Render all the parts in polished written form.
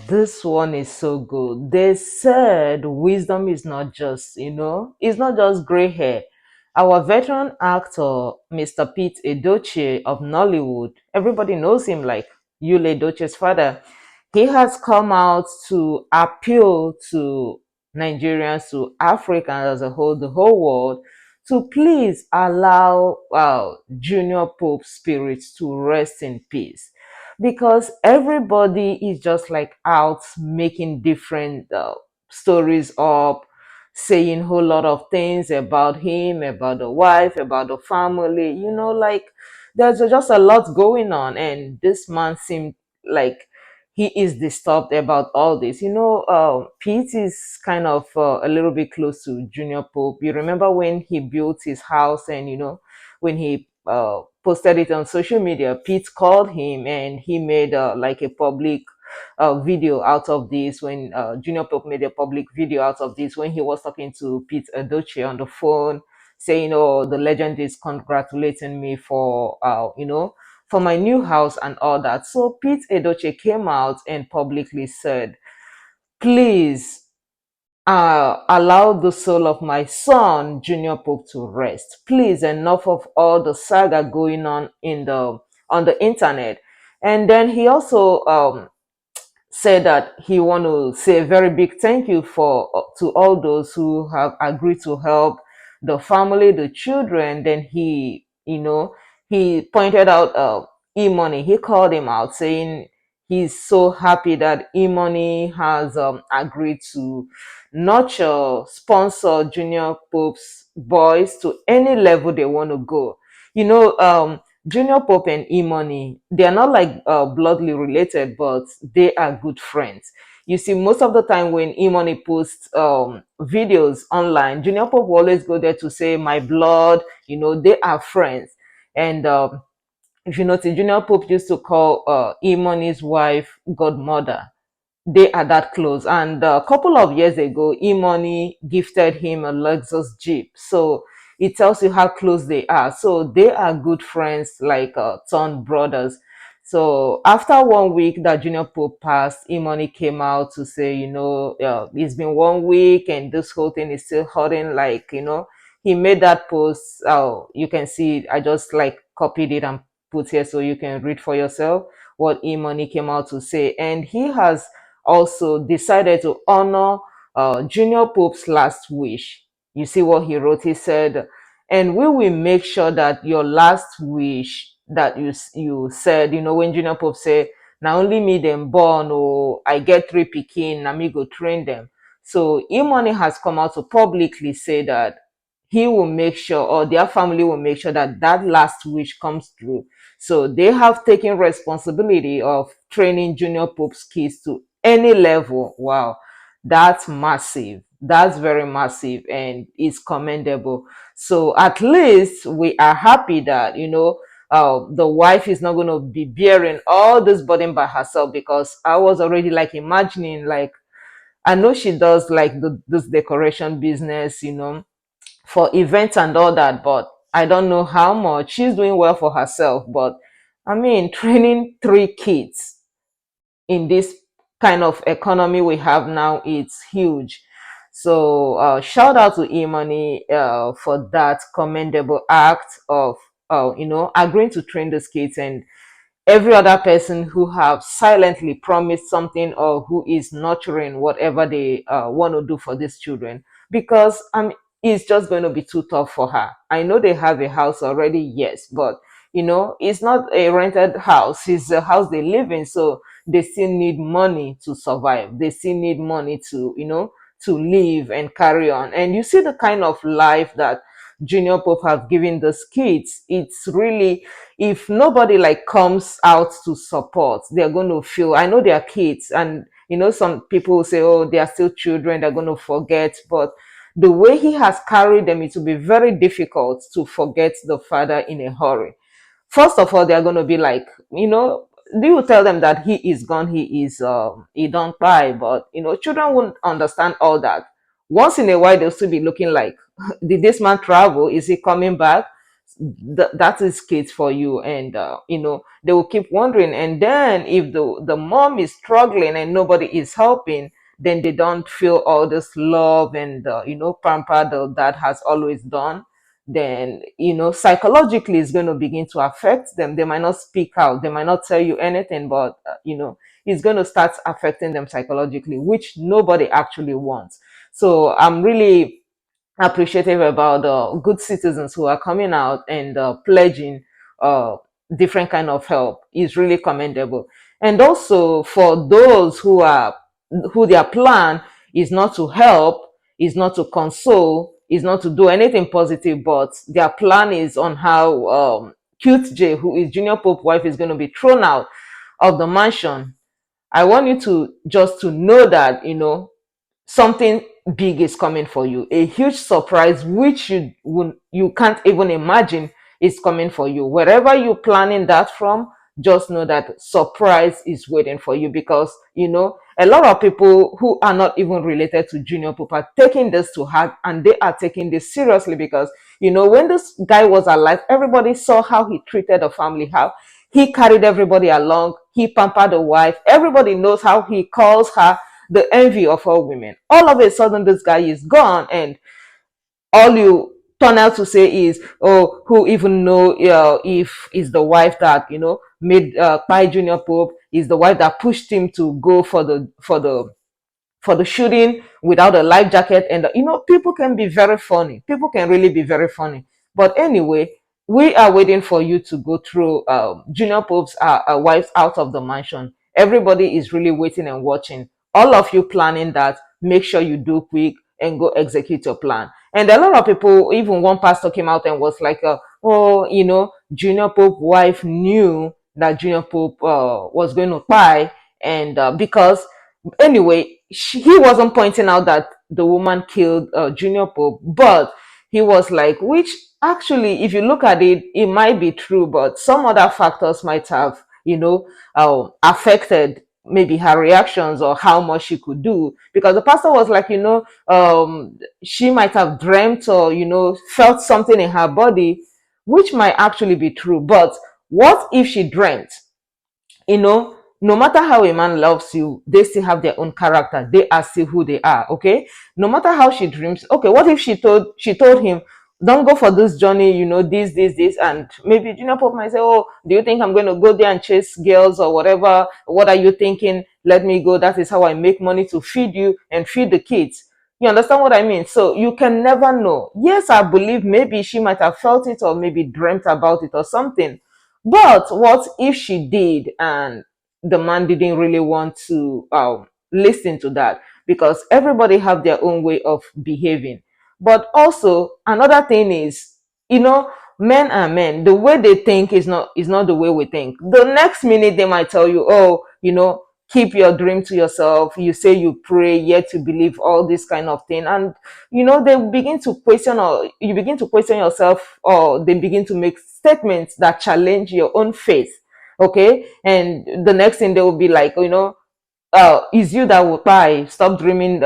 This one is so good. They said wisdom is not just, it's not just gray hair. Our veteran actor, Mr. Pete Edochie of Nollywood, everybody knows him like Yul Edochie's father. He has come out to appeal to Nigerians, to Africans as a whole, the whole world, to please allow Junior Pope spirits to rest in peace, because everybody is just like out making different stories up, saying whole lot of things about him, about the wife, about the family, like there's just a lot going on, and this man seemed like he is disturbed about all this. Pete is kind of a little bit close to Junior Pope. You remember when he built his house, and when he posted it on social media, Pete called him and he made like a public video out of this. When Junior Pope made a public video out of this, when he was talking to Pete Edochie on the phone, saying, "Oh, the legend is congratulating me for for my new house and all that." So Pete Edochie came out and publicly said, "Please allow the soul of my son Junior Pope to rest. Please, enough of all the saga going on in the on the internet." And then he also said that he want to say a very big thank you for to all those who have agreed to help the family, the children. Then he pointed out E-Money. He called him out, saying he's so happy that E-Money has agreed to nurture, sponsor Junior Pope's boys to any level they want to go. Junior Pope and E-Money, they are not like bloodly related, but they are good friends. You see, most of the time when E-Money posts videos online, Junior Pope will always go there to say, "My blood," they are friends. And if you notice, Junior Pope used to call E-Money's wife godmother. They are that close. And a couple of years ago, E-Money gifted him a Lexus Jeep. So it tells you how close they are. So they are good friends, like ton brothers. So after 1 week that Junior Pope passed, E-Money came out to say, it's been 1 week and this whole thing is still hurting. Like, he made that post. Oh, you can see it. I just like copied it and put here so you can read for yourself what E-Money came out to say. And he has also decided to honor Junior Pope's last wish. You see what he wrote? He said, "And we will make sure that your last wish that you said, when Junior Pope said, 'Now only me them born, or I get three pikin, na me go train them.'" So Imani has come out to publicly say that he will make sure, or their family will make sure, that that last wish comes true. So they have taken responsibility of training Junior Pope's kids to any level. Wow, that's massive. That's very massive and it's commendable. So at least we are happy that, the wife is not going to be bearing all this burden by herself, because I was already like imagining, like, I know she does like this decoration business, for events and all that, but I don't know how much. She's doing well for herself, but I mean, training three kids in this kind of economy we have now, it's huge. So shout out to E-Money for that commendable act of agreeing to train the kids, and every other person who have silently promised something, or who is nurturing whatever they want to do for these children, because it's just going to be too tough for her. I know they have a house already, yes, but it's not a rented house, it's a house they live in. So they still need money to survive, they still need money to to live and carry on. And you see the kind of life that Junior Pope have given those kids. It's really, if nobody like comes out to support, they're going to feel, I know they're kids, and some people will say, "Oh, they are still children, they're going to forget." But the way he has carried them, it will be very difficult to forget the father in a hurry. First of all, they're going to be like, do you tell them that he is gone, he don't buy? But children won't understand all that. Once in a while, they'll still be looking like, did this man travel, is he coming back? that is kids for you. And they will keep wondering. And then if the mom is struggling and nobody is helping, then they don't feel all this love and pamper the dad has always done. Then psychologically it's going to begin to affect them. They might not speak out, they might not tell you anything, but it's going to start affecting them psychologically, which nobody actually wants. So I'm really appreciative about good citizens who are coming out and pledging uh, different kind of help. Is really commendable. And also for those who their plan is not to help, is not to console, is not to do anything positive, but their plan is on how cute J, who is Junior Pope wife, is going to be thrown out of the mansion. I want you to just to know that something big is coming for you. A huge surprise which you can't even imagine is coming for you. Wherever you're planning that from, just know that surprise is waiting for you, because a lot of people who are not even related to Junior Pope are taking this to heart, and they are taking this seriously, because when this guy was alive, everybody saw how he treated the family, how he carried everybody along, he pampered the wife. Everybody knows how he calls her the envy of all women. All of a sudden, this guy is gone, and all you turn out to say is, "Oh, who even know if is the wife that made Pai Junior Pope, is the wife that pushed him to go for the shooting without a life jacket." And people can be very funny. People can really be very funny. But anyway, we are waiting for you to go through Junior Pope's wives out of the mansion. Everybody is really waiting and watching. All of you planning that, make sure you do quick and go execute your plan. And a lot of people, even one pastor came out and was like, "Oh, Junior Pope wife knew that Junior Pope was going to die, and because anyway, he wasn't pointing out that the woman killed Junior Pope, but he was like, which actually, if you look at it, it might be true, but some other factors might have, affected maybe her reactions or how much she could do. Because the pastor was like, she might have dreamt or, felt something in her body, which might actually be true. But what if she dreamt? No matter how a man loves you, they still have their own character. They are still who they are. Okay. No matter how she dreams. Okay. What if she told him, don't go for this journey, this, and maybe Junior Pope might say, "Oh, do you think I'm going to go there and chase girls or whatever? What are you thinking? Let me go. That is how I make money to feed you and feed the kids." You understand what I mean? So you can never know. Yes, I believe maybe she might have felt it or maybe dreamt about it or something. But what if she did and the man didn't really want to listen to that? Because everybody have their own way of behaving. But also another thing is, men are men. The way they think is not the way we think. The next minute they might tell you, "Oh, keep your dream to yourself. You say you pray, yet you believe all this kind of thing." And they begin to question, or you begin to question yourself, or they begin to make statements that challenge your own faith. Okay. And the next thing they will be like, "Is you that will buy, stop dreaming,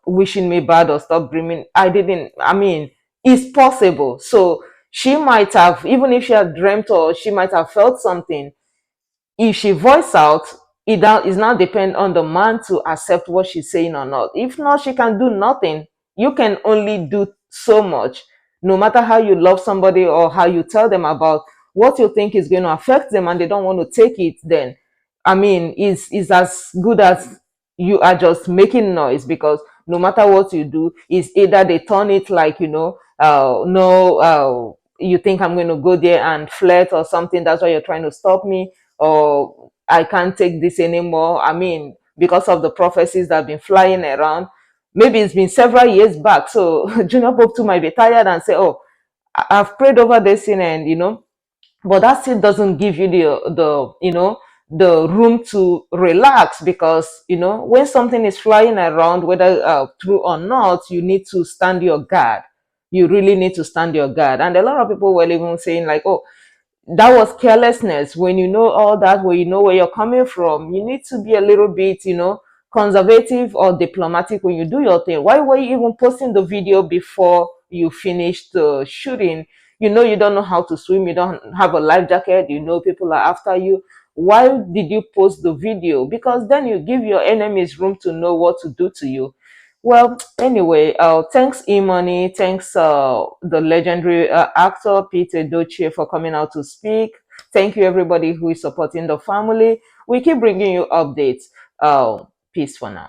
wishing me bad, or stop dreaming." I mean, it's possible. So she might have, even if she had dreamt or she might have felt something, if she voice out, is now depend on the man to accept what she's saying or not. If not, she can do nothing. You can only do so much. No matter how you love somebody or how you tell them about what you think is going to affect them and they don't want to take it, then is as good as you are just making noise. Because no matter what you do, is either they turn it like, no, you think I'm going to go there and flirt or something, that's why you're trying to stop me, or I can't take this anymore. Because of the prophecies that have been flying around. Maybe it's been several years back. So Junior Pope too might be tired and say, "Oh, I've prayed over this thing," and but that still doesn't give you the room to relax. Because when something is flying around, whether true or not, you need to stand your guard. You really need to stand your guard. And a lot of people were even saying like, "Oh, that was carelessness." When you know all that, when you know where you're coming from, you need to be a little bit conservative or diplomatic when you do your thing. Why were you even posting the video before you finished the shooting? You know you don't know how to swim, you don't have a life jacket, you know people are after you. Why did you post the video? Because then you give your enemies room to know what to do to you. Well, anyway, thanks E-Money, thanks the legendary actor Pete Edochie for coming out to speak. Thank you everybody who is supporting the family. We keep bringing you updates. Peace for now.